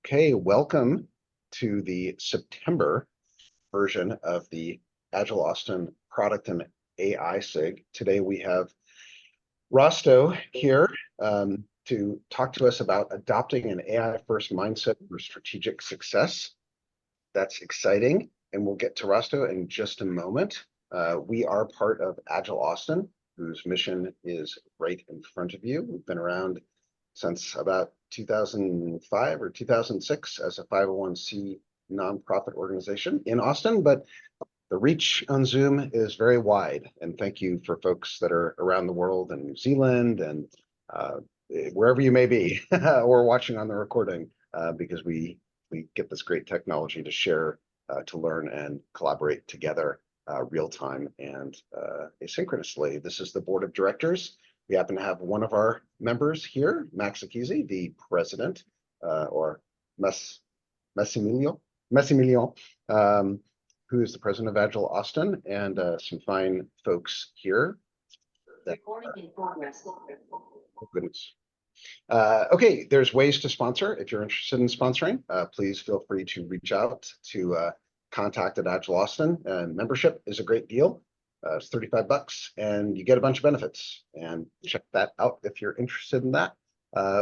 Okay, welcome to the September version of the Agile Austin Product and AI SIG. Today we have Rasto here to talk to us about adopting an AI-first mindset for strategic success. That's exciting, and we'll get to Rasto in just a moment. We are part of Agile Austin, whose mission is right in front of you. We've been around since about 2005 or 2006 as a 501c nonprofit organization in Austin, but the reach on Zoom is very wide. And thank you for folks that are around the world in New Zealand and wherever you may be or watching on the recording, because we get this great technology to share, to learn and collaborate together real time and asynchronously. This is the board of directors. We happen to have one of our members here, Max Akizi, the president, or Massimiliano, who is the president of Agile Austin, and some fine folks here. Recording in progress. Oh, goodness. Okay, there's ways to sponsor. If you're interested in sponsoring, please feel free to reach out to contact at Agile Austin. And membership is a great deal. It's $35 and you get a bunch of benefits, and check that out if you're interested in that.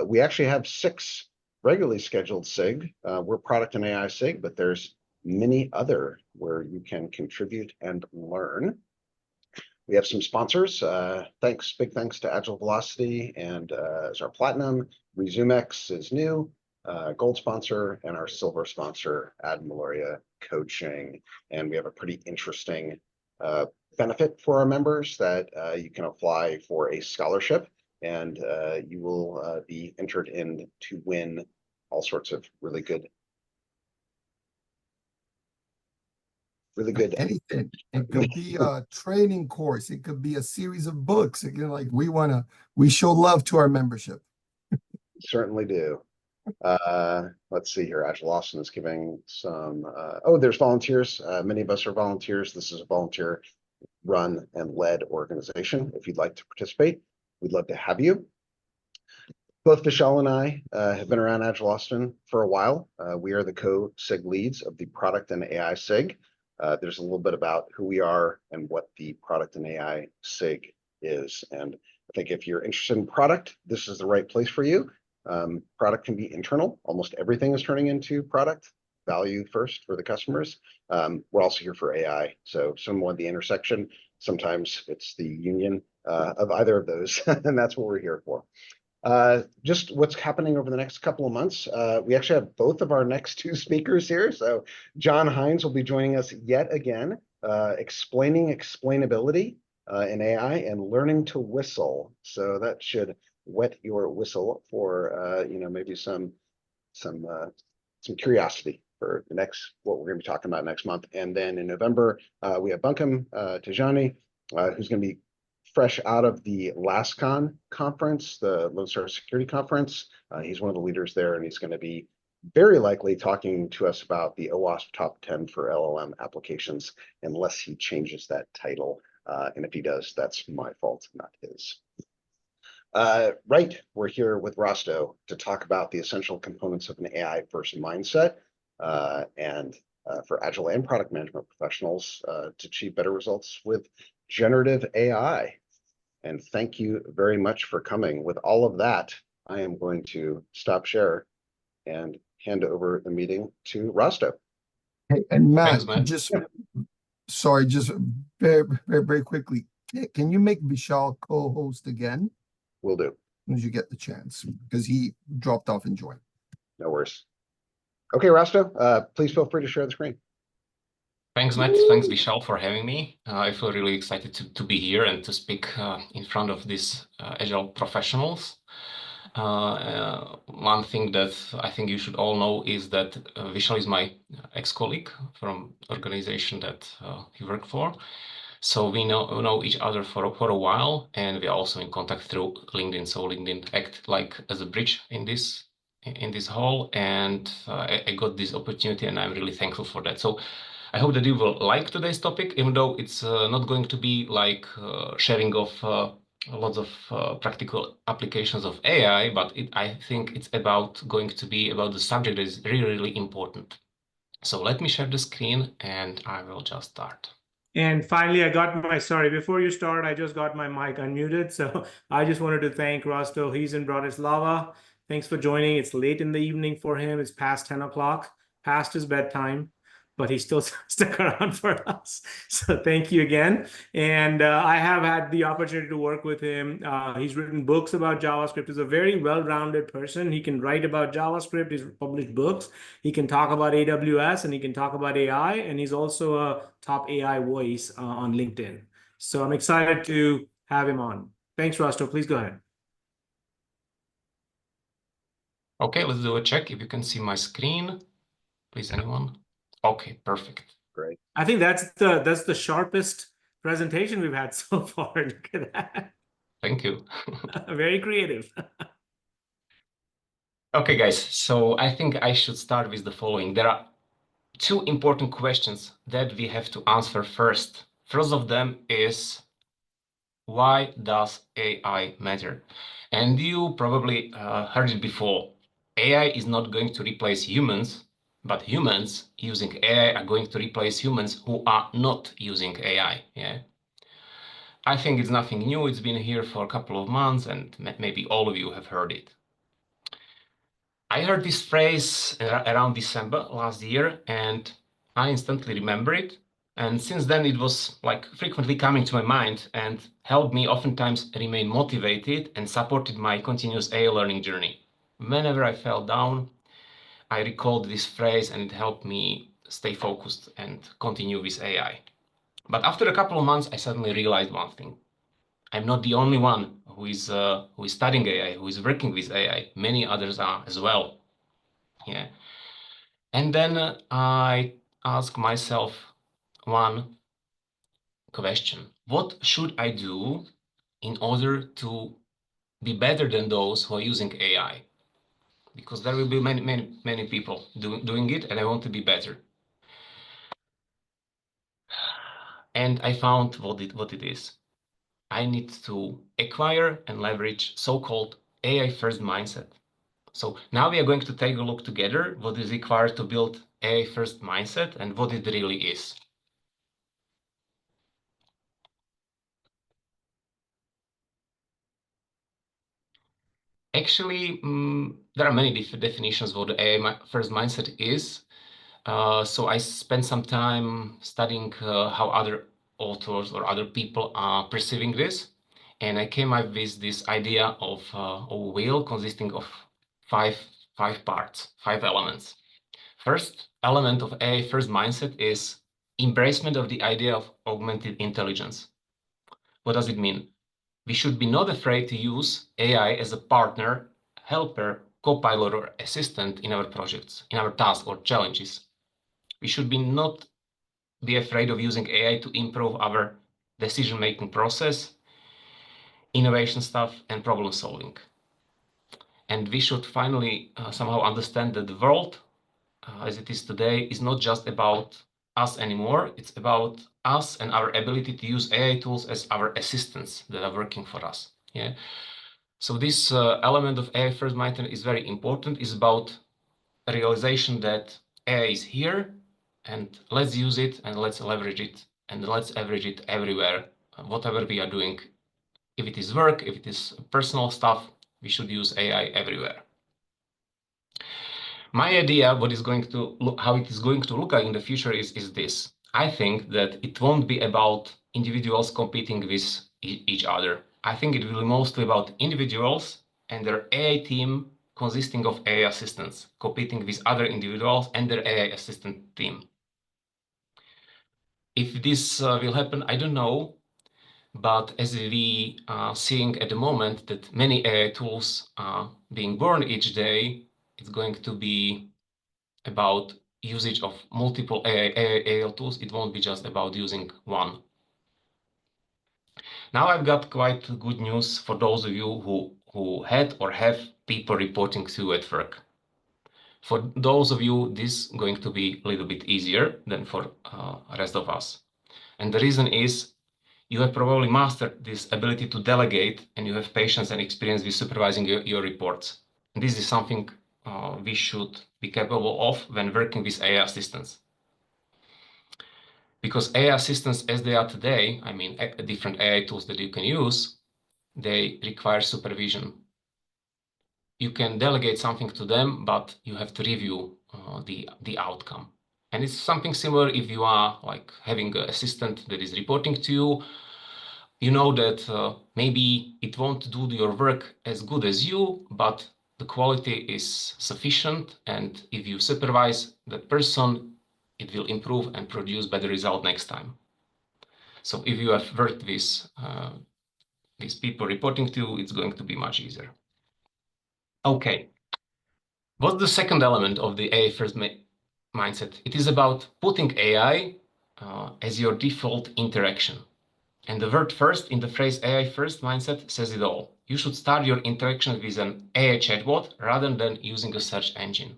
We actually have 6 regularly scheduled SIG. We're product and AI SIG, but there's many other where you can contribute and learn. We have some sponsors. Big thanks to Agile Velocity and as our platinum. ResumeX is new, gold sponsor, and our silver sponsor, Ad Maloria Coaching. And we have a pretty interesting benefit for our members that you can apply for a scholarship, and you will be entered in to win all sorts of really good anything. It could be a training course, it could be a series of books. Again, like we show love to our membership. Certainly do. Let's see here. Agile Austin is giving some there's volunteers. Many of us are volunteers. This is a volunteer run and led organization. If you'd like to participate, we'd love to have you. Both Vishal and I have been around Agile Austin for a while. We are the co-SIG leads of the Product and AI SIG. There's a little bit about who we are and what the Product and AI SIG is. And I think if you're interested in product, this is the right place for you. Product can be internal. Almost everything is turning into product. Value first for the customers. We're also here for AI. So somewhat at the intersection. Sometimes it's the union of either of those, and that's what we're here for. Just what's happening over the next couple of months. We actually have both of our next 2 speakers here. So John Hines will be joining us yet again, explaining explainability in AI and learning to whistle. So that should wet your whistle for maybe some curiosity for the next, what we're going to be talking about next month. And then in November, we have Buncombe Tijani, who's going to be fresh out of the LASCON conference, the Lone Star Security Conference. He's one of the leaders there, and he's going to be very likely talking to us about the OWASP Top 10 for LLM applications, unless he changes that title. And if he does, that's my fault, not his. Right, we're here with Rasto to talk about the essential components of an AI-first mindset and for Agile and product management professionals to achieve better results with generative AI. And thank you very much for coming. With all of that, I am going to stop share and hand over the meeting to Rasto. Hey, and Matt, Thanks, just very, very, very quickly, can you make Vishal co-host again? Will do. As soon as you get the chance, because he dropped off and joined. No worries. Okay, Rasto, please feel free to share the screen. Thanks, Matt. Thanks, Vishal, for having me. I feel really excited to be here and to speak in front of these Agile professionals. One thing that I think you should all know is that Vishal is my ex-colleague from the organization that he worked for. So we know each other for a while, and we're also in contact through LinkedIn. So LinkedIn act like as a bridge in this hall, and I got this opportunity, and I'm really thankful for that. So I hope that you will like today's topic, even though it's not going to be like sharing of lots of practical applications of AI, but I think it's going to be about the subject that is really, really important. So let me share the screen and I will just start. And finally, sorry, before you start, I just got my mic unmuted. So I just wanted to thank Rasto. He's in Bratislava. Thanks for joining. It's late in the evening for him. It's past 10 o'clock, past his bedtime, but he still stuck around for us. So thank you again. And I have had the opportunity to work with him. He's written books about JavaScript. He's a very well-rounded person. He can write about JavaScript. He's published books. He can talk about AWS and he can talk about AI. And he's also a top AI voice on LinkedIn. So I'm excited to have him on. Thanks, Rasto. Please go ahead. Okay, let's do a check if you can see my screen. Please, anyone? Okay, perfect. Great. I think that's the sharpest presentation we've had so far. Look at that. Thank you. Very creative. Okay, guys, so I think I should start with the following. There are two important questions that we have to answer first. First of them is, why does AI matter? And you probably heard it before. AI is not going to replace humans, but humans using AI are going to replace humans who are not using AI. Yeah. I think it's nothing new. It's been here for a couple of months, and maybe all of you have heard it. I heard this phrase around December last year, and I instantly remember it. And since then, it was like frequently coming to my mind and helped me oftentimes remain motivated and supported my continuous AI learning journey. Whenever I fell down, I recalled this phrase and it helped me stay focused and continue with AI. But after a couple of months, I suddenly realized one thing. I'm not the only one who is studying AI, who is working with AI. Many others are as well. Yeah. And then I ask myself one question. What should I do in order to be better than those who are using AI? Because there will be many people doing it, and I want to be better. And I found what it is. I need to acquire and leverage so-called AI first mindset. So now we are going to take a look together what is required to build AI first mindset and what it really is. Actually, there are many definitions of what the AI first mindset is. So I spent some time studying how other authors or other people are perceiving this. And I came up with this idea of a wheel consisting of five parts, 5 elements. First element of AI first mindset is embracement of the idea of augmented intelligence. What does it mean? We should be not afraid to use AI as a partner, helper, co-pilot, or assistant in our projects, in our tasks or challenges. We should not be afraid of using AI to improve our decision-making process, innovation stuff, and problem solving. And we should finally somehow understand that the world as it is today is not just about us anymore. It's about us and our ability to use AI tools as our assistants that are working for us. Yeah. So this element of AI first mindset is very important. It's about a realization that AI is here and let's use it and let's leverage it and let's average it everywhere. Whatever we are doing, if it is work, if it is personal stuff, we should use AI everywhere. My idea, how it is going to look like in the future is this. I think that it won't be about individuals competing with each other. I think it will be mostly about individuals and their AI team consisting of AI assistants competing with other individuals and their AI assistant team. If this will happen, I don't know. But as we are seeing at the moment that many AI tools are being born each day, it's going to be about usage of multiple AI tools. It won't be just about using one. Now I've got quite good news for those of you who had or have people reporting to you at work. For those of you, this is going to be a little bit easier than for the rest of us. And the reason is you have probably mastered this ability to delegate, and you have patience and experience with supervising your reports. And this is something we should be capable of when working with AI assistants. Because AI assistants as they are today, I mean, different AI tools that you can use, they require supervision. You can delegate something to them, but you have to review the outcome. And it's something similar if you are like having an assistant that is reporting to you. You know that maybe it won't do your work as good as you, but the quality is sufficient. And if you supervise that person, it will improve and produce better result next time. So if you have worked with these people reporting to you, it's going to be much easier. Okay. What's the second element of the AI first mindset? It is about putting AI as your default interaction. And the word first in the phrase AI first mindset says it all. You should start your interaction with an AI chatbot rather than using a search engine.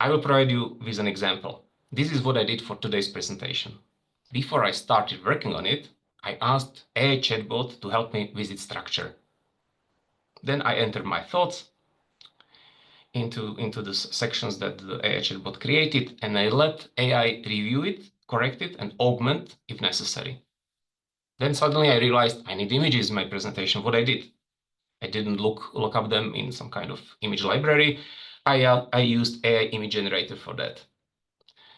I will provide you with an example. This is what I did for today's presentation. Before I started working on it, I asked AI chatbot to help me with its structure. Then I entered my thoughts into the sections that the AI chatbot created, and I let AI review it, correct it, and augment if necessary. Then suddenly I realized I need images in my presentation. What I did, I didn't look up them in some kind of image library. I used AI image generator for that.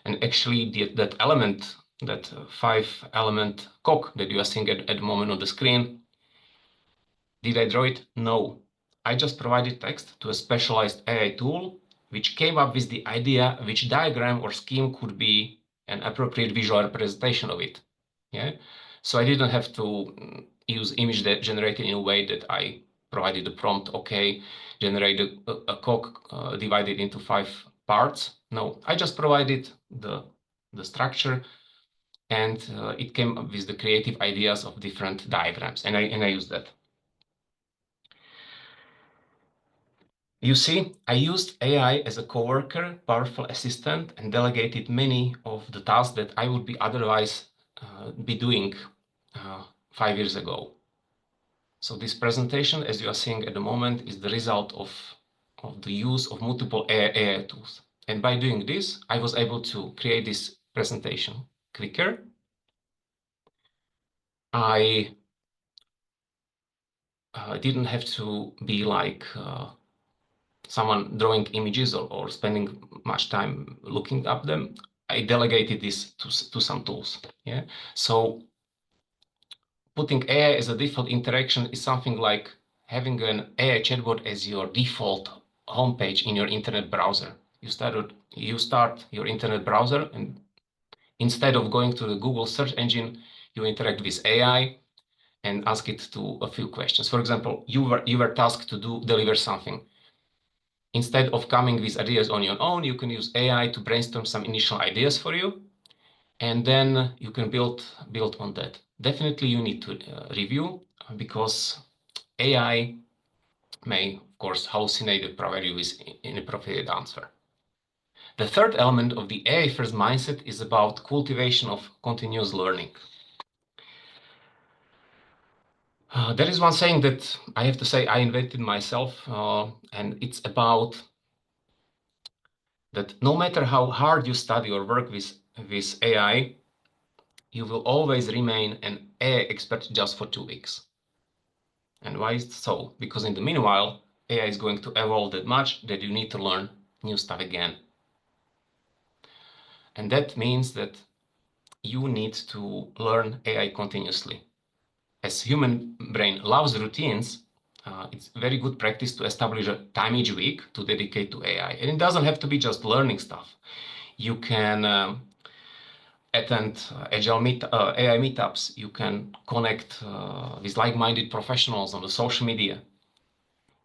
And actually that element, that 5-element cog that you are seeing at the moment on the screen, did I draw it? No. I just provided text to a specialized AI tool, which came up with the idea which diagram or scheme could be an appropriate visual representation of it. Yeah. So I didn't have to use image generated in a way that I provided the prompt, okay, generate a cog divided into 5 parts. No, I just provided the structure, and it came up with the creative ideas of different diagrams, and I used that. You see, I used AI as a coworker, powerful assistant, and delegated many of the tasks that I would be otherwise be doing 5 years ago. So this presentation, as you are seeing at the moment, is the result of the use of multiple AI tools. And by doing this, I was able to create this presentation quicker. I didn't have to be like someone drawing images or spending much time looking up them. I delegated this to some tools. Yeah. So putting AI as a default interaction is something like having an AI chatbot as your default homepage in your internet browser. You start your internet browser, and instead of going to the Google search engine, you interact with AI and ask it to a few questions. For example, you were tasked to deliver something. Instead of coming with ideas on your own, you can use AI to brainstorm some initial ideas for you, and then you can build on that. Definitely you need to review, because AI may, of course, hallucinate and provide you with inappropriate answer. The third element of the AI first mindset is about cultivation of continuous learning. There is one saying that I have to say I invented myself, and it's about that no matter how hard you study or work with AI, you will always remain an AI expert just for 2 weeks. And why is it so? Because in the meanwhile, AI is going to evolve that much that you need to learn new stuff again. And that means that you need to learn AI continuously. As human brain loves routines, it's very good practice to establish a time each week to dedicate to AI. And it doesn't have to be just learning stuff. You can attend Agile AI meetups. You can connect with like-minded professionals on the social media.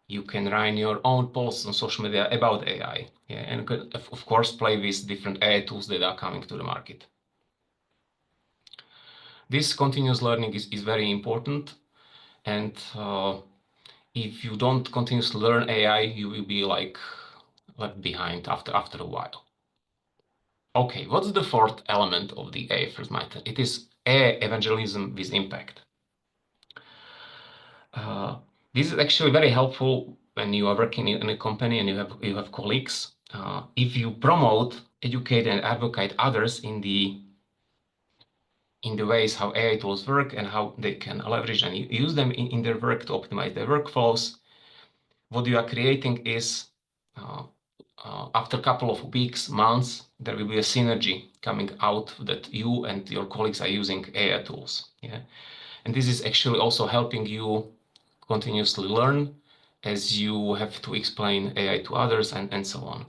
You can run your own posts on social media about AI. Yeah, and of course, play with different AI tools that are coming to the market. This continuous learning is very important. And if you don't continuously learn AI, you will be like left behind after a while. Okay, what's the fourth element of the AI first mindset? It is AI evangelism with impact. This is actually very helpful when you are working in a company and you have colleagues. If you promote, educate, and advocate others in the ways how AI tools work and how they can leverage and use them in their work to optimize their workflows, what you are creating is after a couple of weeks, months, there will be a synergy coming out that you and your colleagues are using AI tools. Yeah, and this is actually also helping you continuously learn as you have to explain AI to others and so on.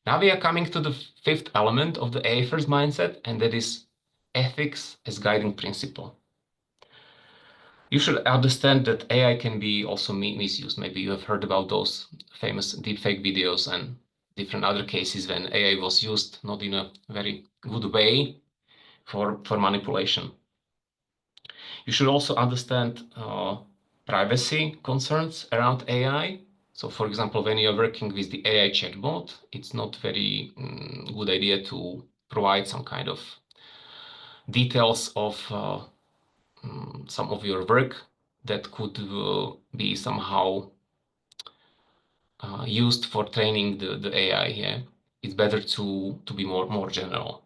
Now we are coming to the fifth element of the AI first mindset, and that is ethics as guiding principle. You should understand that AI can be also misused. Maybe you have heard about those famous deepfake videos and different other cases when AI was used not in a very good way for manipulation. You should also understand privacy concerns around AI. So for example, when you're working with the AI chatbot, it's not very good idea to provide some kind of details of some of your work that could be somehow used for training the AI. Yeah, it's better to be more general.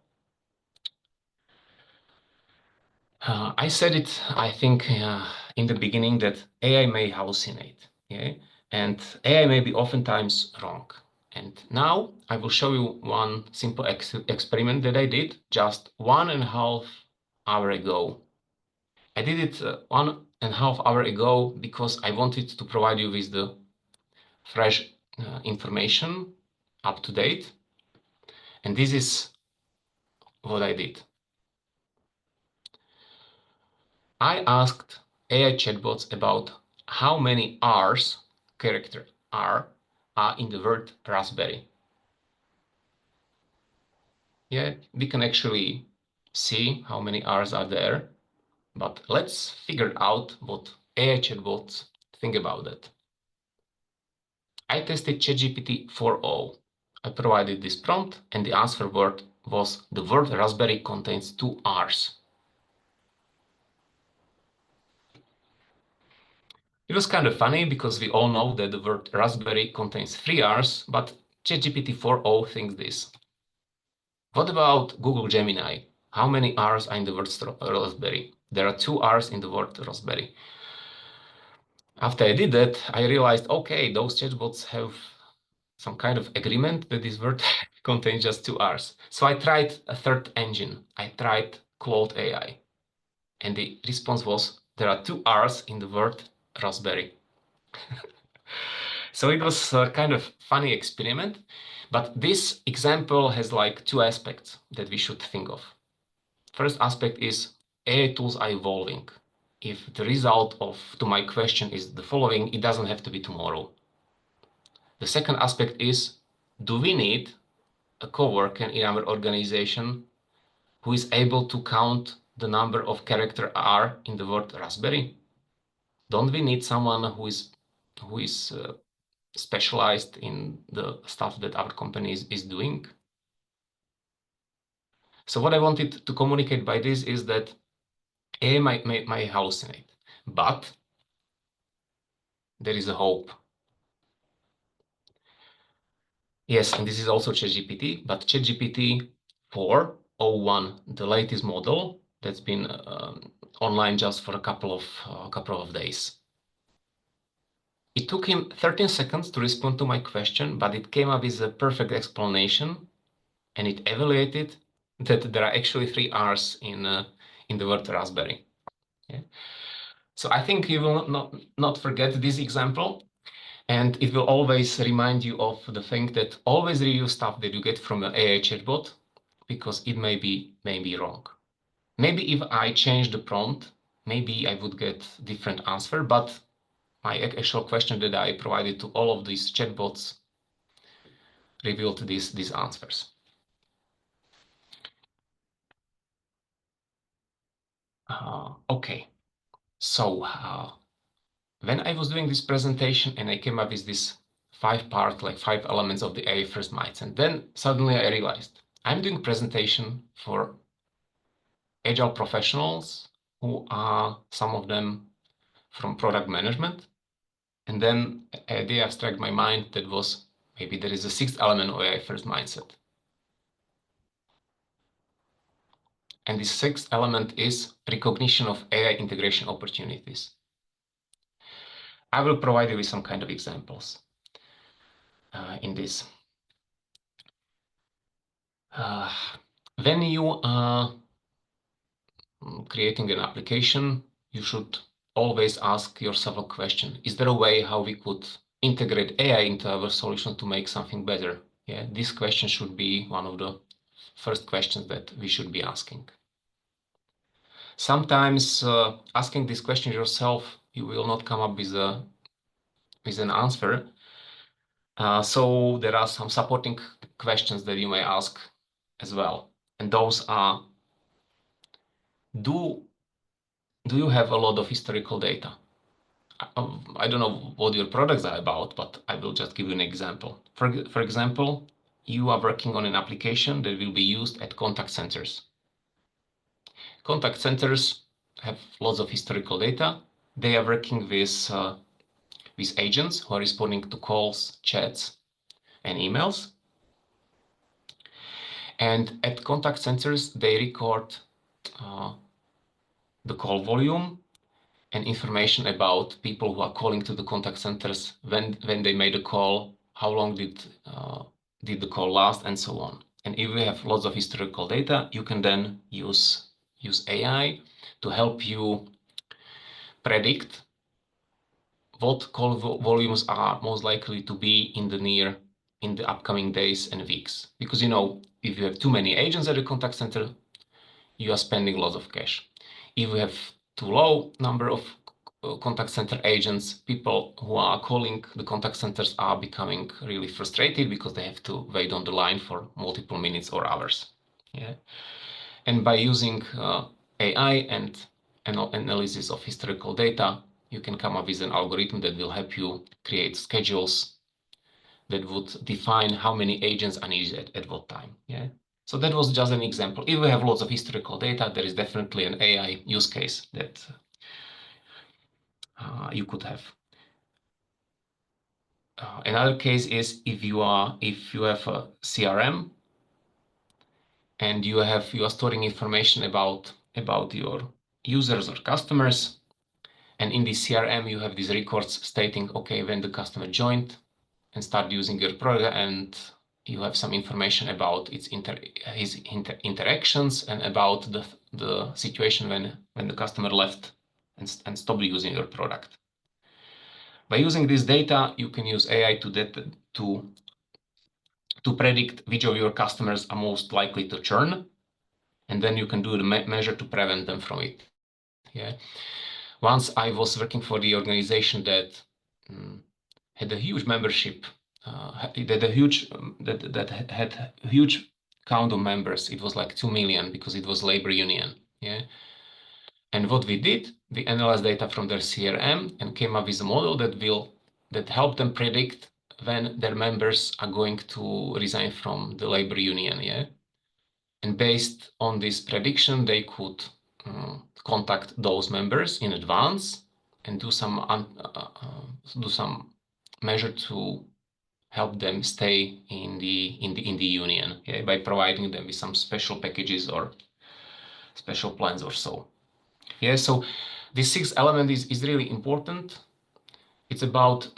I said it, I think, in the beginning that AI may hallucinate, yeah? And AI may be oftentimes wrong. And now I will show you one simple experiment that I did just 1.5 hours ago. I did it 1.5 hours ago because I wanted to provide you with the fresh information, up to date. And this is what I did. I asked AI chatbots about how many R's, character R, are in the word raspberry. Yeah, we can actually see how many R's are there, but let's figure out what AI chatbots think about that. I tested ChatGPT 4.0. I provided this prompt and the answer word was the word raspberry contains 2 R's. It was kind of funny because we all know that the word raspberry contains 3 R's, but ChatGPT 4.0 thinks this. What about Google Gemini? How many R's are in the word raspberry? There are 2 R's in the word raspberry. After I did that, I realized, okay, those chatbots have some kind of agreement that this word contains just 2 R's. So I tried a third engine. I tried Claude AI. And the response was, there are 2 R's in the word raspberry. So it was a kind of funny experiment, but this example has like 2 aspects that we should think of. First aspect is AI tools are evolving. If the result to my question is the following, it doesn't have to be tomorrow. The second aspect is, do we need a coworker in our organization who is able to count the number of character R in the word raspberry? Don't we need someone who is specialized in the stuff that our company is doing? So what I wanted to communicate by this is that AI might hallucinate, but there is a hope. Yes, and this is also ChatGPT, but ChatGPT 4.01, the latest model that's been online just for a couple of days. It took him 13 seconds to respond to my question, but it came up with a perfect explanation, and it evaluated that there are actually 3 R's in the word raspberry. Yeah. So I think you will not forget this example, and it will always remind you of the thing that always review stuff that you get from an AI chatbot, because it may be wrong. Maybe if I change the prompt, maybe I would get different answer, but my actual question that I provided to all of these chatbots revealed these answers. Okay, so when I was doing this presentation and I came up with this 5-part, like 5 elements of the AI first mindset, and then suddenly I realized I'm doing presentation for Agile professionals who are some of them from product management. And then an idea struck my mind that was maybe there is a sixth element of AI first mindset. And this sixth element is recognition of AI integration opportunities. I will provide you with some kind of examples in this. When you are creating an application, you should always ask yourself a question. Is there a way how we could integrate AI into our solution to make something better? Yeah, this question should be one of the first questions that we should be asking. Sometimes asking this question yourself, you will not come up with an answer. So there are some supporting questions that you may ask as well. And those are, do you have a lot of historical data? I don't know what your products are about, but I will just give you an example. For example, you are working on an application that will be used at contact centers. Contact centers have lots of historical data. They are working with agents who are responding to calls, chats, and emails. And at contact centers, they record the call volume and information about people who are calling to the contact centers, when they made a call, how long did the call last, and so on. And if we have lots of historical data, you can then use AI to help you predict what call volumes are most likely to be in the upcoming days and weeks. Because, you know, if you have too many agents at the contact center, you are spending lots of cash. If you have too low number of contact center agents, people who are calling the contact centers are becoming really frustrated because they have to wait on the line for multiple minutes or hours. Yeah. And by using AI and analysis of historical data, you can come up with an algorithm that will help you create schedules that would define how many agents are needed at what time. Yeah. So that was just an example. If we have lots of historical data, there is definitely an AI use case that you could have. Another case is if you have a CRM and you are storing information about your users or customers, and in the CRM you have these records stating, okay, when the customer joined and started using your product, and you have some information about his interactions and about the situation when the customer left and stopped using your product. By using this data, you can use AI to predict which of your customers are most likely to churn, and then you can do the measure to prevent them from it. Yeah. Once I was working for the organization that had a huge membership, that had a huge count of members. It was like 2 million because it was labor union. Yeah. And what we did, we analyzed data from their CRM and came up with a model that helped them predict when their members are going to resign from the labor union. Yeah. And based on this prediction, they could contact those members in advance and do some measure to help them stay in the union, yeah, by providing them with some special packages or special plans or so. Yeah, so this sixth element is really important. It's about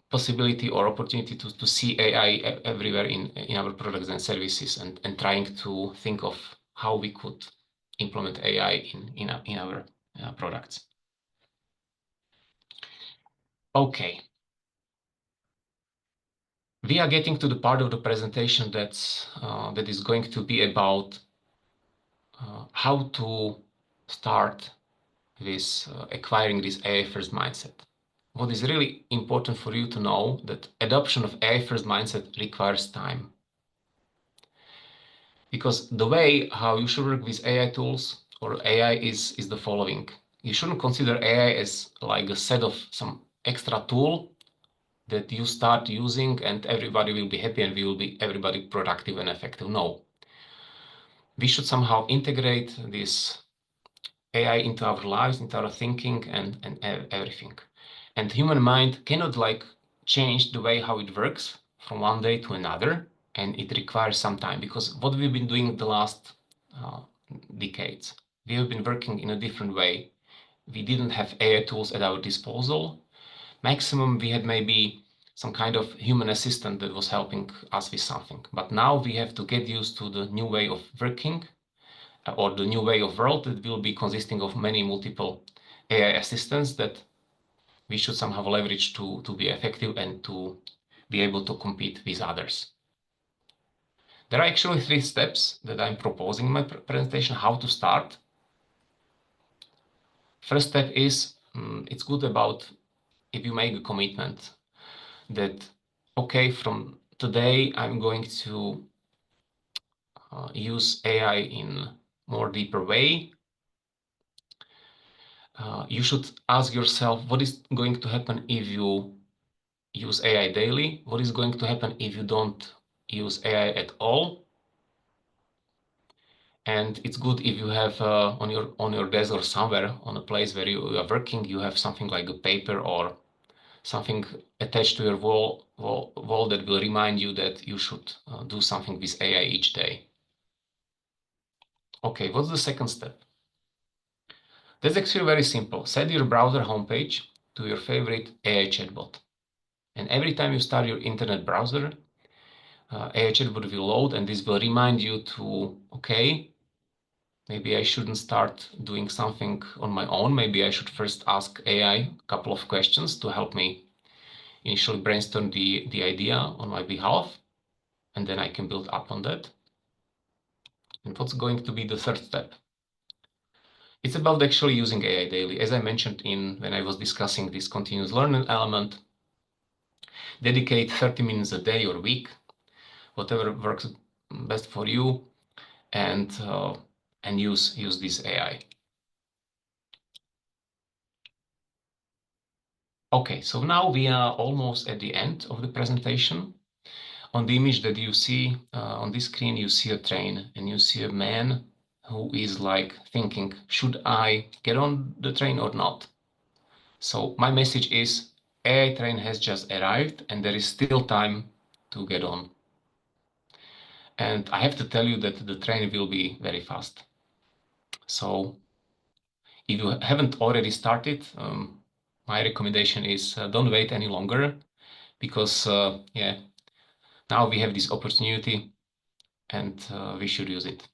possibility or opportunity to see AI everywhere in our products and services, and trying to think of how we could implement AI in our products. Okay. We are getting to the part of the presentation that is going to be about how to start with acquiring this AI first mindset. What is really important for you to know that adoption of AI first mindset requires time. Because the way how you should work with AI tools or AI is the following. You shouldn't consider AI as like a set of some extra tool that you start using and everybody will be happy and everybody productive and effective. No. we should somehow integrate this AI into our lives, into our thinking, and everything. And human mind cannot like change the way how it works from one day to another, and it requires some time, because what we've been doing the last decades, we have been working in a different way. We didn't have AI tools at our disposal. Maximum we had maybe some kind of human assistant that was helping us with something. But now we have to get used to the new way of working, or the new way of world that will be consisting of many multiple AI assistants that we should somehow leverage to be effective and to be able to compete with others. There are actually 3 steps that I'm proposing in my presentation, how to start. First step is, it's good about if you make a commitment that, okay, from today I'm going to use AI in more deeper way. You should ask yourself what is going to happen if you use AI daily, what is going to happen if you don't use AI at all. And it's good if you have on your desk or somewhere on a place where you are working, you have something like a paper or something attached to your wall that will remind you that you should do something with AI each day. Okay, what's the second step? That's actually very simple. Set your browser homepage to your favorite AI chatbot. And every time you start your internet browser, AI chatbot will load, and this will remind you to, okay, maybe I shouldn't start doing something on my own. Maybe I should first ask AI a couple of questions to help me initially brainstorm the idea on my behalf, and then I can build up on that. And what's going to be the third step? It's about actually using AI daily. As I mentioned when I was discussing this continuous learning element, dedicate 30 minutes a day or week, whatever works best for you, and use this AI. Okay, so now we are almost at the end of the presentation. On the image that you see on this screen, you see a train, and you see a man who is like thinking, should I get on the train or not? So my message is, AI train has just arrived and there is still time to get on. And I have to tell you that the train will be very fast. So if you haven't already started, my recommendation is don't wait any longer, because yeah, now we have this opportunity and we should use it.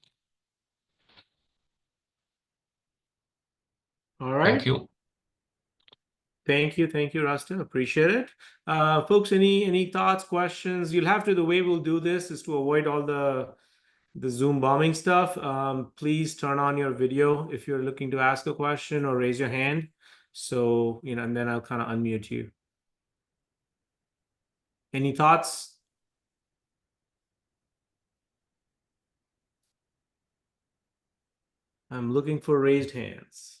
All right. Thank you. Thank you, Rasto. Appreciate it. Folks, any thoughts, questions? You'll have to, the way we'll do this is to avoid all the Zoom bombing stuff. Please turn on your video if you're looking to ask a question, or raise your hand. So, and then I'll kind of unmute you. Any thoughts? I'm looking for raised hands.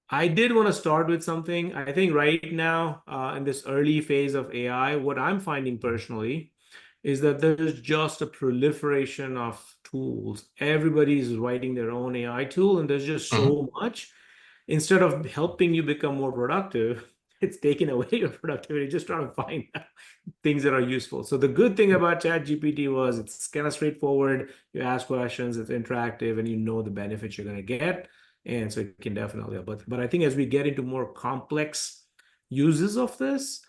I did want to start with something. I think right now, in this early phase of AI, what I'm finding personally is that there's just a proliferation of tools. Everybody's writing their own AI tool, and there's just so much. Instead of helping you become more productive, it's taking away your productivity, just trying to find things that are useful. So the good thing about ChatGPT was it's kind of straightforward. You ask questions, it's interactive, and you know the benefits you're going to get. And so it can definitely help. But I think as we get into more complex uses of this,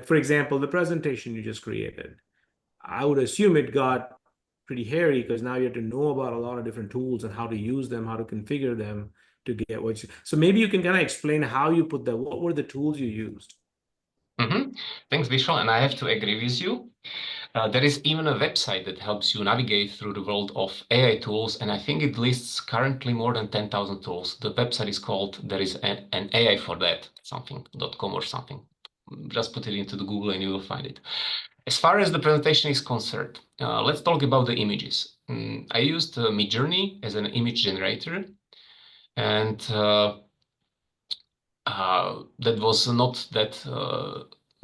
for example, the presentation you just created, I would assume it got pretty hairy because now you have to know about a lot of different tools and how to use them, how to configure them to get what you. So maybe you can kind of explain how you put that. What were the tools you used? Thanks, Vishal, and I have to agree with you. There is even a website that helps you navigate through the world of AI tools, and I think it lists currently more than 10,000 tools. The website is called, there is an AI for that, something.com or something. Just put it into the Google and you will find it. As far as the presentation is concerned, let's talk about the images. I used Midjourney as an image generator, and that was not that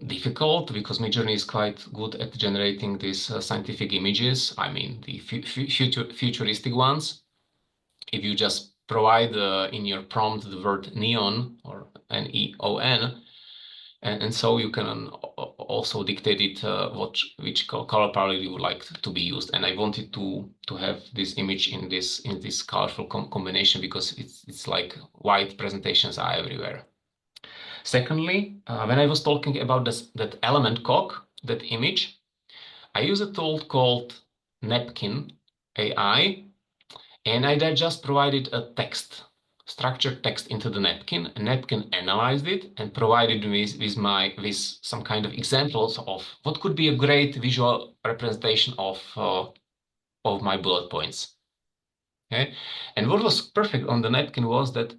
difficult because Midjourney is quite good at generating these scientific images. I mean, the futuristic ones. If you just provide in your prompt the word neon or N-E-O-N, and so you can also dictate it which color palette you would like to be used. And I wanted to have this image in this colorful combination because it's like white presentations are everywhere. Secondly, when I was talking about that element cog, that image, I use a tool called Napkin AI, and I just provided a text, structured text into the napkin. And Napkin analyzed it and provided me with some kind of examples of what could be a great visual representation of my bullet points. Okay, and what was perfect on the napkin was that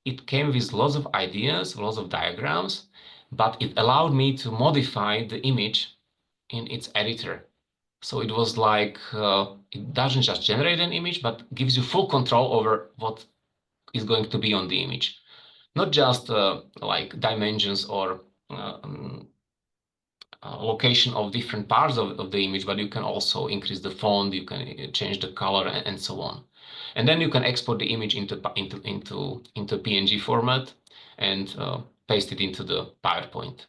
it came with lots of ideas, lots of diagrams, but it allowed me to modify the image in its editor. So it was like, it doesn't just generate an image, but gives you full control over what is going to be on the image. Not just like dimensions or location of different parts of the image, but you can also increase the font, you can change the color and so on. And then you can export the image into PNG format and paste it into the PowerPoint.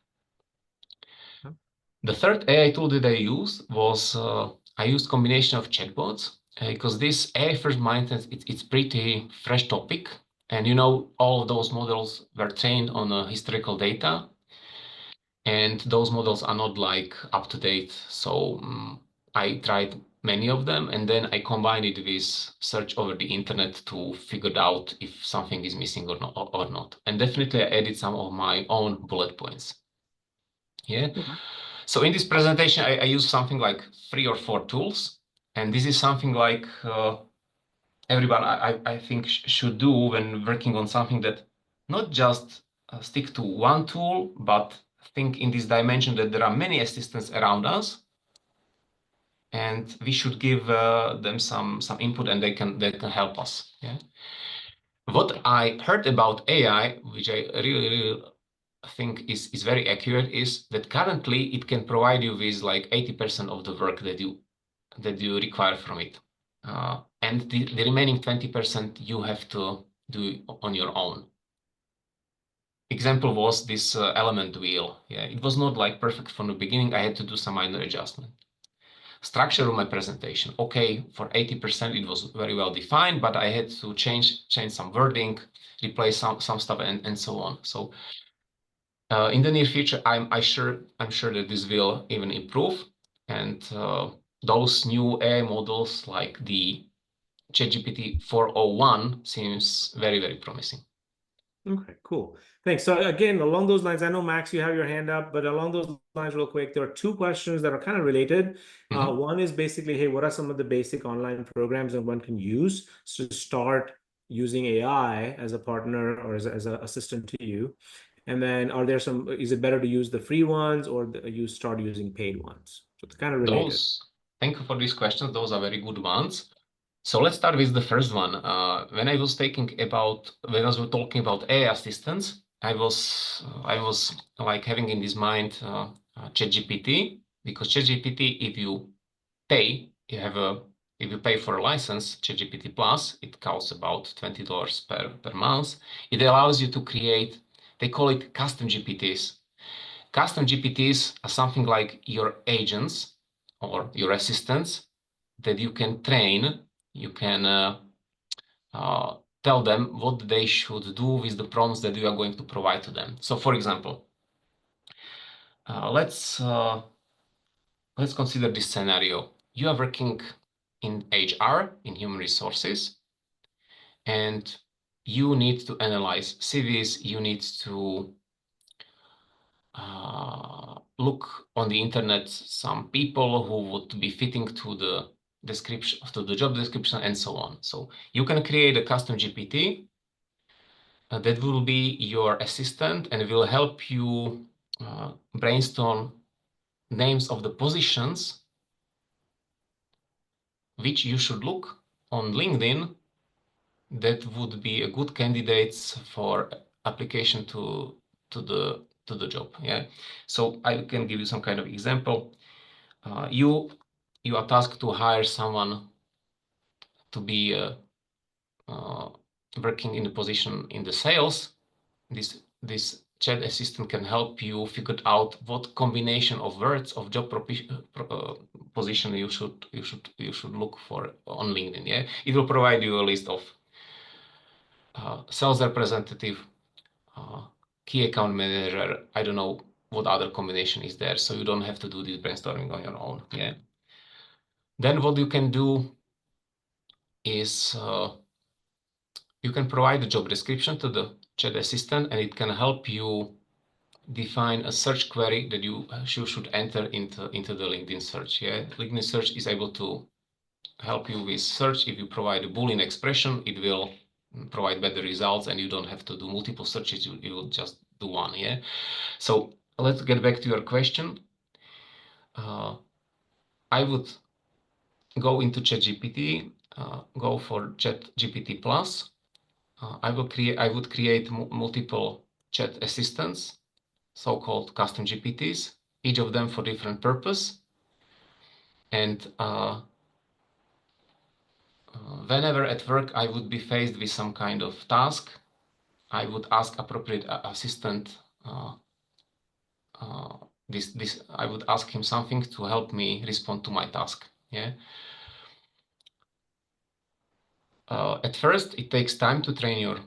The third AI tool that I used was I used combination of chatbots because this AI first mindset, it's pretty fresh topic. And you know, all of those models were trained on historical data. And those models are not like up to date. So I tried many of them and then I combined it with search over the internet to figure out if something is missing or not. And definitely I added some of my own bullet points. Yeah. So in this presentation, I use something like 3 or 4 tools. And this is something like everyone I think should do when working on something, that not just stick to one tool, but think in this dimension that there are many assistants around us. And we should give them some input and they can help us. Yeah. What I heard about AI, which I really think is very accurate, is that currently it can provide you with like 80% of the work that you require from it. And the remaining 20% you have to do on your own. Example was this element wheel. Yeah, it was not like perfect from the beginning. I had to do some minor adjustment. Structure of my presentation. Okay, for 80% it was very well defined, but I had to change some wording, replace some stuff and so on. So in the near future, I'm sure that this will even improve, and those new AI models like the ChatGPT 4.01 seems very, very promising. Okay, cool. Thanks. So again, along those lines, I know Max, you have your hand up, but along those lines, real quick, there are 2 questions that are kind of related. One is basically, hey, what are some of the basic online programs that one can use to start using AI as a partner or as an assistant to you? And then is it better to use the free ones or you start using paid ones? So it's kind of related. Thank you for these questions. Those are very good ones. So let's start with the first one. When I was talking about AI assistants, I was like having in this mind ChatGPT, because ChatGPT, if you pay for a license, ChatGPT Plus, it costs about $20 per month. It allows you to create, they call it custom GPTs. Custom GPTs are something like your agents or your assistants that you can train. You can tell them what they should do with the prompts that you are going to provide to them. So, for example, let's consider this scenario. You are working in HR, in human resources, and you need to analyze CVs. You need to look on the internet some people who would be fitting to the description, to the job description, and so on. So you can create a custom GPT that will be your assistant and will help you brainstorm names of the positions which you should look on LinkedIn that would be a good candidates for application to the to the job. Yeah. So I can give you some kind of example. You are tasked to hire someone to be working in the position in the sales. This chat assistant can help you figure out what combination of words of job position you should look for on LinkedIn. Yeah, it will provide you a list of sales representative, key account manager. I don't know what other combination is there, so you don't have to do this brainstorming on your own. Yeah. Then what you can do is you can provide the job description to the chat assistant, and it can help you define a search query that you should enter into the LinkedIn search. Yeah, LinkedIn search is able to help you with search. If you provide a Boolean expression, it will provide better results, and you don't have to do multiple searches. You will just do one. Yeah. So let's get back to your question. I would go into ChatGPT, go for ChatGPT Plus. I would create multiple chat assistants, so-called custom GPTs, each of them for different purpose. And whenever at work I would be faced with some kind of task, I would ask appropriate assistant. I would ask him something to help me respond to my task. Yeah. At first, it takes time to train your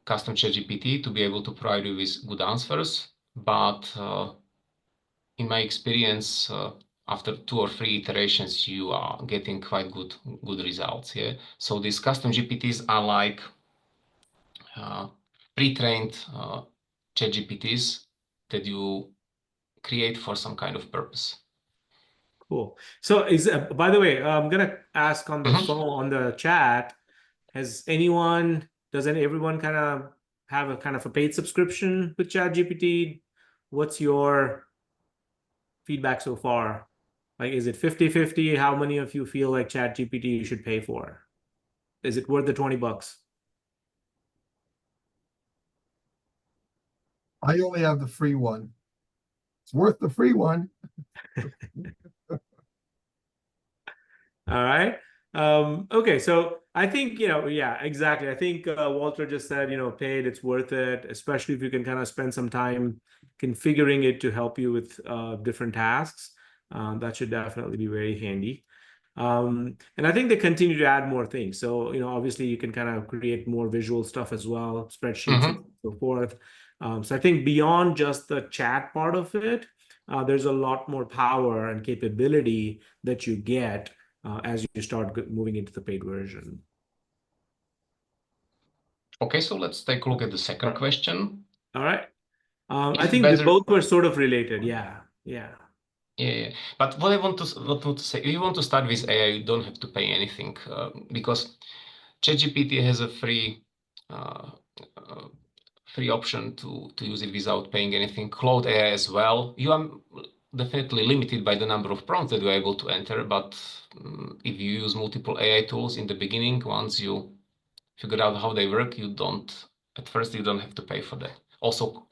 custom ChatGPT to be able to provide you with good answers. But in my experience, after 2 or 3 iterations, you are getting quite good results. Yeah. So these custom GPTs are like pre-trained ChatGPTs that you create for some kind of purpose. Cool. So by the way, I'm gonna ask on the phone, on the chat, does everyone kind of have a kind of a paid subscription with ChatGPT? What's your feedback so far? Like, is it 50-50? How many of you feel like ChatGPT you should pay for? Is it worth the $20? I only have the free one. It's worth the free one. All right. Okay, so I think, yeah, exactly. I think Walter just said, paid, it's worth it, especially if you can kind of spend some time configuring it to help you with different tasks. That should definitely be very handy. And I think they continue to add more things. So, obviously you can kind of create more visual stuff as well, spreadsheets and so forth. So I think beyond just the chat part of it, there's a lot more power and capability that you get as you start moving into the paid version. Okay, so let's take a look at the second question. All right. I think they both were sort of related. Yeah. But what I want to say, if you want to start with AI, you don't have to pay anything because ChatGPT has a free option to use it without paying anything. Cloud AI as well. You are definitely limited by the number of prompts that you are able to enter, but if you use multiple AI tools in the beginning, once you figure out how they work, at first you don't have to pay for that. Also,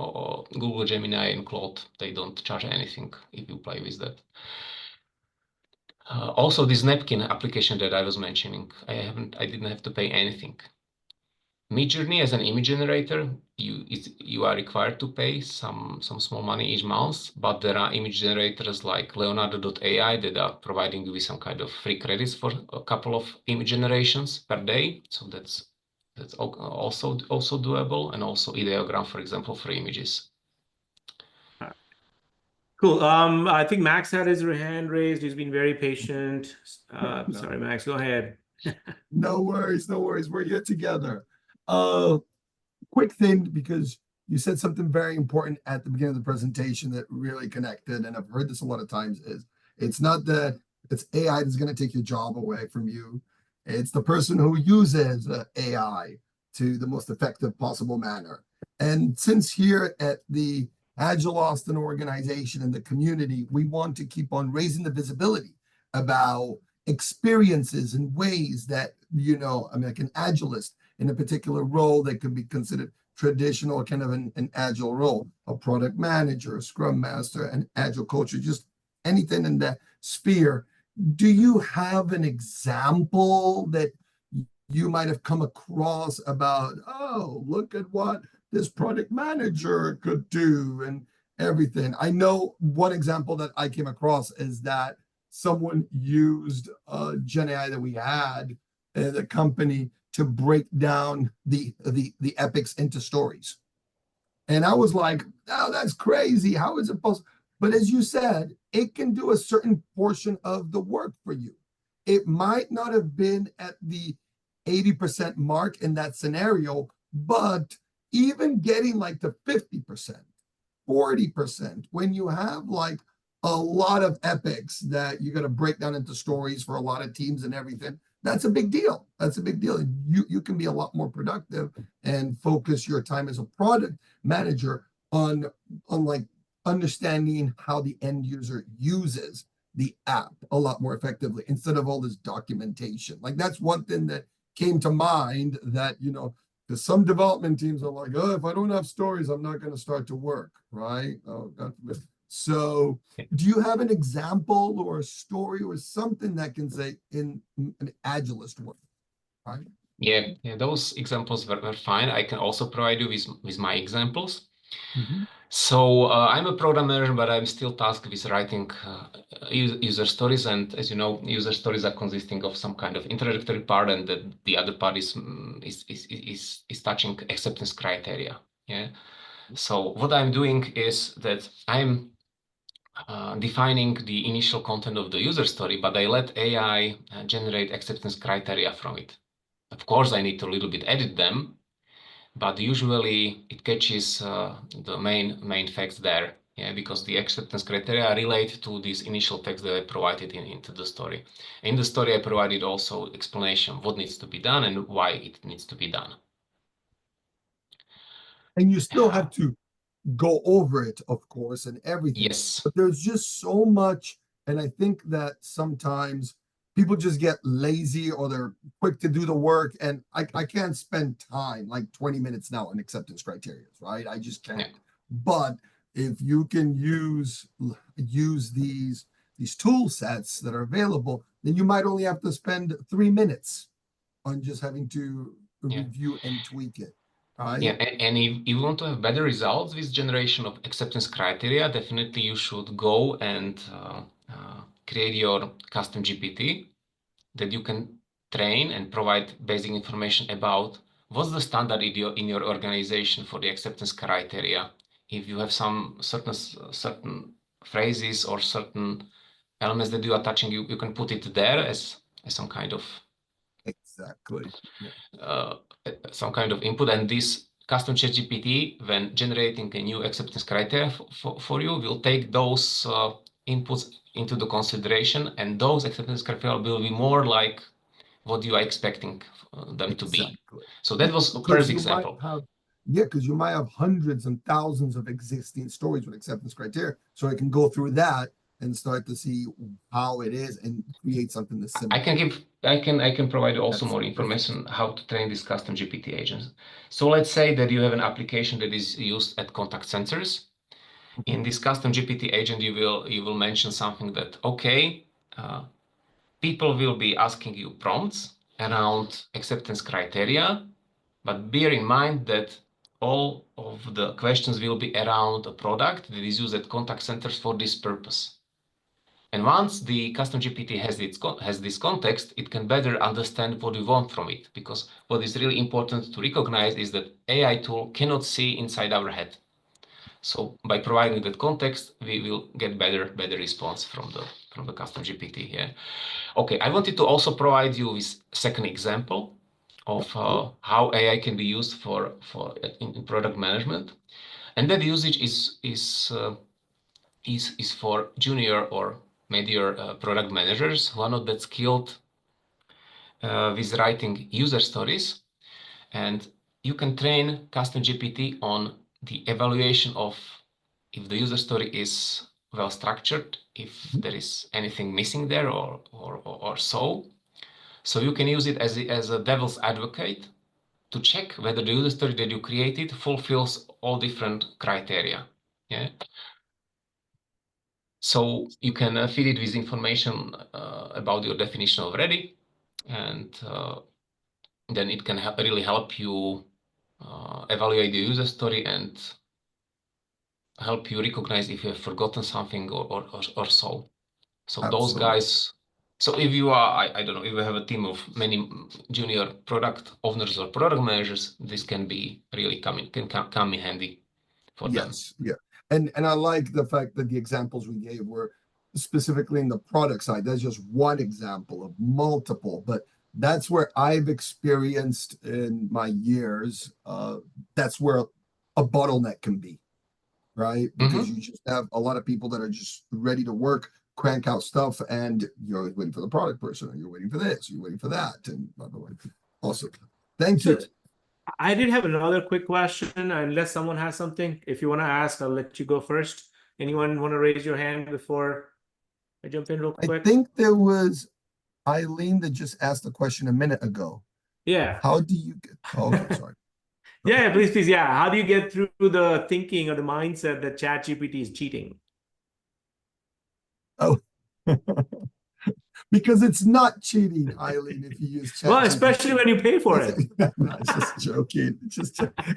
Google Gemini and Claude, they don't charge anything if you play with that. Also, this napkin application that I was mentioning, I didn't have to pay anything. Midjourney as an image generator, you are required to pay some small money each month, but there are image generators like Leonardo.ai that are providing you with some kind of free credits for a couple of image generations per day. So that's also doable, and also Ideogram, for example, for images. Cool. I think Max had his hand raised. He's been very patient. Sorry, Max, go ahead. No worries. We're here together. Quick thing, because you said something very important at the beginning of the presentation that really connected, and I've heard this a lot of times, is it's not that it's AI that's going to take your job away from you. It's the person who uses AI to the most effective possible manner. And since here at the Agile Austin organization and the community, we want to keep on raising the visibility about experiences and ways that, like an Agilist in a particular role that could be considered traditional kind of an agile role, a product manager, a scrum master, an agile coach, or just anything in that sphere. Do you have an example that you might have come across about, oh, look at what this product manager could do and everything? I know one example that I came across is that someone used Gen AI that we had at the company to break down the epics into stories. And I was like, oh, that's crazy. How is it possible? But as you said, it can do a certain portion of the work for you. It might not have been at the 80% mark in that scenario, but even getting like to 50%, 40%, when you have like a lot of epics that you're going to break down into stories for a lot of teams and everything, that's a big deal. That's a big deal. You can be a lot more productive and focus your time as a product manager on like understanding how the end user uses the app a lot more effectively instead of all this documentation. Like that's one thing that came to mind that, you know, because some development teams are like, oh, if I don't have stories, I'm not going to start to work, right? Oh, God forbid. So do you have an example or a story or something that can say in an agilist way, right? Yeah, those examples were fine. I can also provide you with my examples. Mm-hmm. So I'm a programmer, but I'm still tasked with writing user stories. And as you know, user stories are consisting of some kind of introductory part, and the other part is touching acceptance criteria. Yeah. So what I'm doing is that I'm defining the initial content of the user story, but I let AI generate acceptance criteria from it. Of course, I need to a little bit edit them, but usually it catches the main facts there, yeah, because the acceptance criteria relate to these initial facts that I provided into the story. In the story, I provided also explanation what needs to be done and why it needs to be done. And you still have to go over it, of course, and everything. Yes. But there's just so much, and I think that sometimes people just get lazy or they're quick to do the work, and I can't spend time like 20 minutes now on acceptance criteria, right? I just can't. Yeah. But if you can use these tool sets that are available, then you might only have to spend 3 minutes on just having to review and tweak it. Right? Yeah, and if you want to have better results with generation of acceptance criteria, definitely you should go and create your custom GPT that you can train and provide basic information about what's the standard in your organization for the acceptance criteria. If you have some certain phrases or certain elements that you are touching, you can put it there as some kind of Exactly. some kind of input, and this custom ChatGPT, when generating a new acceptance criteria for you, will take those inputs into the consideration, and those acceptance criteria will be more like what you are expecting them to be. So that was the first example. Because you might have hundreds and thousands of existing stories with acceptance criteria, so I can go through that and start to see how it is and create something that's similar. I can provide also more information how to train these custom GPT agents. So let's say that you have an application that is used at contact centers. In this custom GPT agent, you will mention something that, okay, people will be asking you prompts around acceptance criteria, but bear in mind that all of the questions will be around a product that is used at contact centers for this purpose. And once the custom GPT has this context, it can better understand what we want from it. Because what is really important to recognize is that AI tool cannot see inside our head. So by providing that context, we will get better response from the custom GPT. Yeah. Okay, I wanted to also provide you with second example of how AI can be used in product management, and that usage is for junior or mid-year product managers who are not that skilled with writing user stories, and you can train custom GPT on the evaluation of if the user story is well structured, if there is anything missing there or so. So you can use it as a devil's advocate to check whether the user story that you created fulfills all different criteria. Yeah. So you can feed it with information about your definition already, and then it can really help you evaluate the user story and help you recognize if you have forgotten something or so. So those Absolutely. guys. So if you are, I don't know, if you have a team of many junior product owners or product managers, this can be really come in handy for them. Yes, yeah. And I like the fact that the examples we gave were specifically in the product side. That's just one example of multiple, but that's where I've experienced in my years, that's where a bottleneck can be, right? Because you just have a lot of people that are just ready to work, crank out stuff, and you're waiting for the product person, or you're waiting for this, you're waiting for that, and by the way, awesome. Thank you. I did have another quick question, unless someone has something. If you want to ask, I'll let you go first. Anyone want to raise your hand before I jump in real I quick? think there was Eileen that just asked a question a minute ago. Yeah. How do you get? Oh, okay, sorry. Yeah, please, please. Yeah. How do you get through the thinking or the mindset that ChatGPT is cheating? Oh, because it's not cheating, Eileen, if you use ChatGPT. Well, especially when you pay for it. No, it's just joking.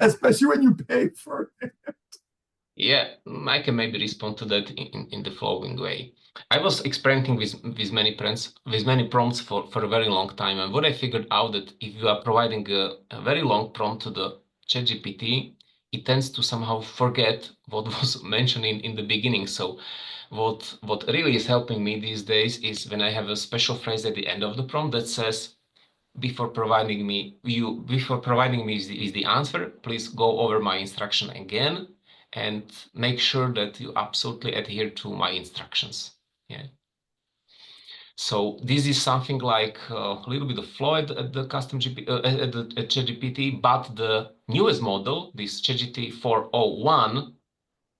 Especially when you pay for it. Yeah, I can maybe respond to that in the following way. I was experimenting with many prompts for a very long time, and what I figured out that if you are providing a very long prompt to the ChatGPT, it tends to somehow forget what was mentioned in the beginning. So what really is helping me these days is when I have a special phrase at the end of the prompt that says, before providing me is the answer, please go over my instruction again and make sure that you absolutely adhere to my instructions. Yeah. So this is something like a little bit of flow at the custom at ChatGPT, but the newest model, this ChatGPT 4.01,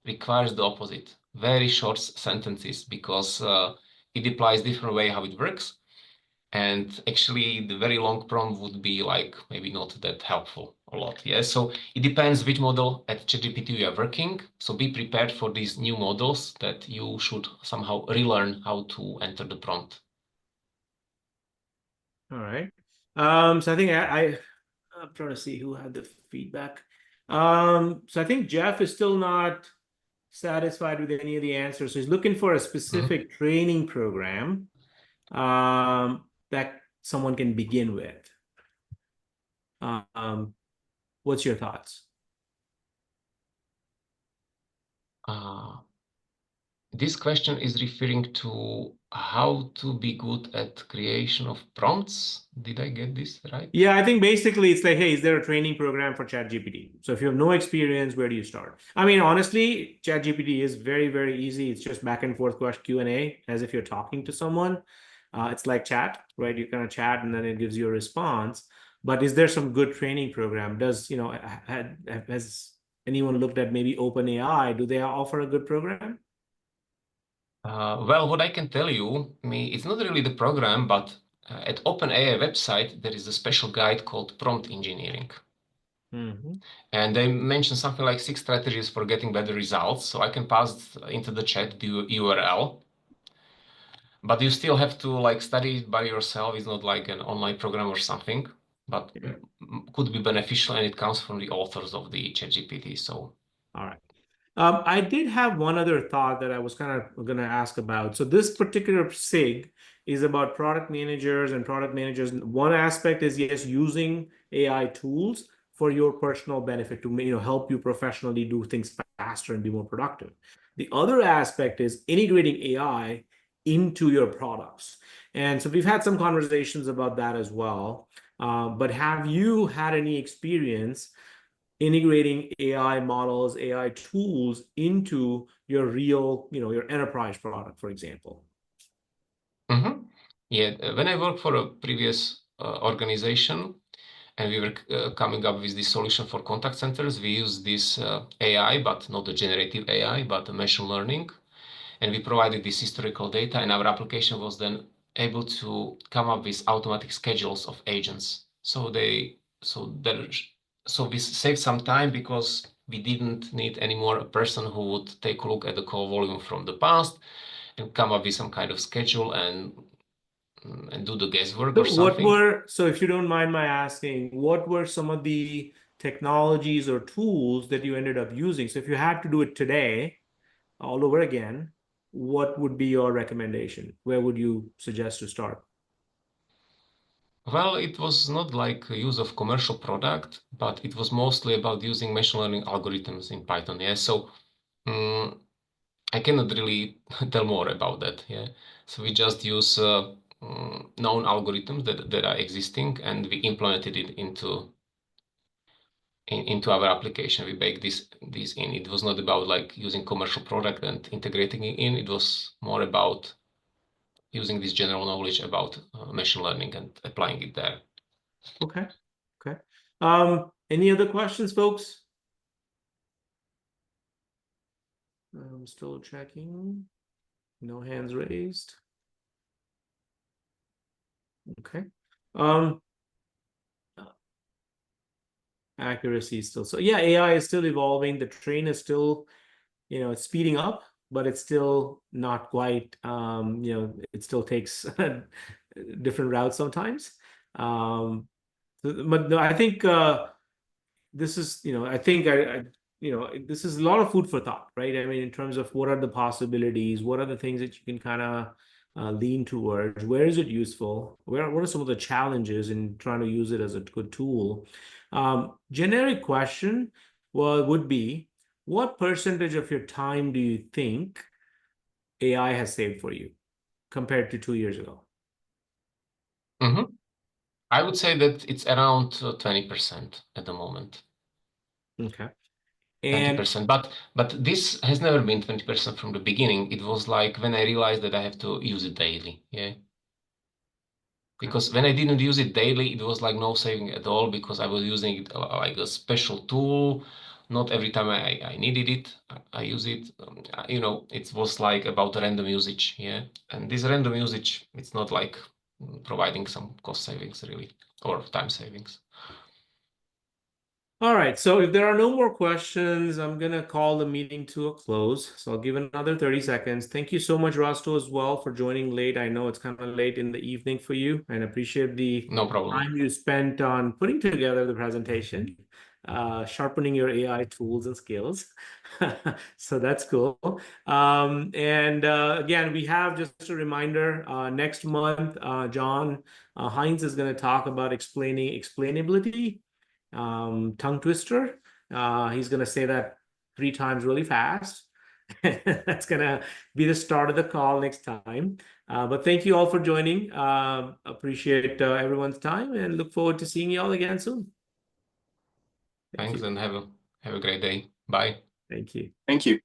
requires the opposite. Very short sentences, because it applies different way how it works. And actually, the very long prompt would be like maybe not that helpful a lot. Yeah. So it depends which model at ChatGPT you are working. So be prepared for these new models that you should somehow relearn how to enter the prompt. All right. So I think I'm trying to see who had the feedback. So I think Jeff is still not satisfied with any of the answers. So he's looking for a specific training program that someone can begin with. What's your thoughts? This question is referring to how to be good at creation of prompts. Did I get this right? Yeah, I think basically it's like, hey, is there a training program for ChatGPT? So if you have no experience, where do you start? I mean, honestly, ChatGPT is very, very easy. It's just back and forth Q&A, as if you're talking to someone. It's like chat, right? You kind of chat and then it gives you a response. But is there some good training program? Does, has anyone looked at maybe OpenAI? Do they offer a good program? Well, what I can tell you, it's not really the program, but at OpenAI website, there is a special guide called Prompt Engineering. And they mentioned something like 6 strategies for getting better results. So I can pass into the chat the URL. But you still have to like study it by yourself. It's not like an online program or something, but could be beneficial, and it comes from the authors of the ChatGPT. So, all right. I did have one other thought that I was kind of going to ask about. So this particular SIG is about product managers and product managers. One aspect is, yes, using AI tools for your personal benefit to help you professionally do things faster and be more productive. The other aspect is integrating AI into your products. And so we've had some conversations about that as well. But have you had any experience integrating AI models, AI tools into your real, your enterprise product, for example? Yeah, when I worked for a previous organization, and we were coming up with this solution for contact centers, we used this AI, but not the generative AI, but the machine learning. And we provided this historical data, and our application was then able to come up with automatic schedules of agents. So they so we saved some time because we didn't need anymore a person who would take a look at the call volume from the past and come up with some kind of schedule and do the guesswork or something. So if you don't mind my asking, what were some of the technologies or tools that you ended up using? So if you had to do it today, all over again, what would be your recommendation? Where would you suggest to start? Well, it was not like a use of commercial product, but it was mostly about using machine learning algorithms in Python. Yeah, so I cannot really tell more about that. Yeah, so we just use known algorithms that are existing, and we implemented it into our application. We baked this in. It was not about like using commercial product and integrating it in. It was more about using this general knowledge about machine learning and applying it there. Okay. Any other questions, folks? I'm still checking. No hands raised. Okay. Accuracy is still, so yeah, AI is still evolving. The train is still, it's speeding up, but it's still not quite, it still takes different routes sometimes. But no, I think this is, I think this is a lot of food for thought, right? I mean, in terms of what are the possibilities, what are the things that you can kind of lean towards, where is it useful, what are some of the challenges in trying to use it as a good tool? Generic question would be, what percentage of your time do you think AI has saved for you compared to 2 years ago? I would say that it's around 20% at the moment. Okay. 20%, but this has never been 20% from the beginning. It was like when I realized that I have to use it daily. Yeah. Because when I didn't use it daily, it was like no saving at all because I was using it like a special tool. Not every time I needed it, I use it. It was like about random usage. Yeah. And this random usage, it's not like providing some cost savings really or time savings. All right, so if there are no more questions, I'm going to call the meeting to a close. So I'll give another 30 seconds. Thank you so much, Rasto, as well, for joining late. I know it's kind of late in the evening for you, and appreciate the No problem. time you spent on putting together the presentation, sharpening your AI tools and skills. So that's cool. Again, we have just a reminder, next month, John Hines is going to talk about explainability. Tongue twister. He's going to say that 3 times really fast. That's going to be the start of the call next time. But thank you all for joining. Appreciate everyone's time and look forward to seeing you all again soon. Thanks and have a great day. Bye. Thank you. Thank you.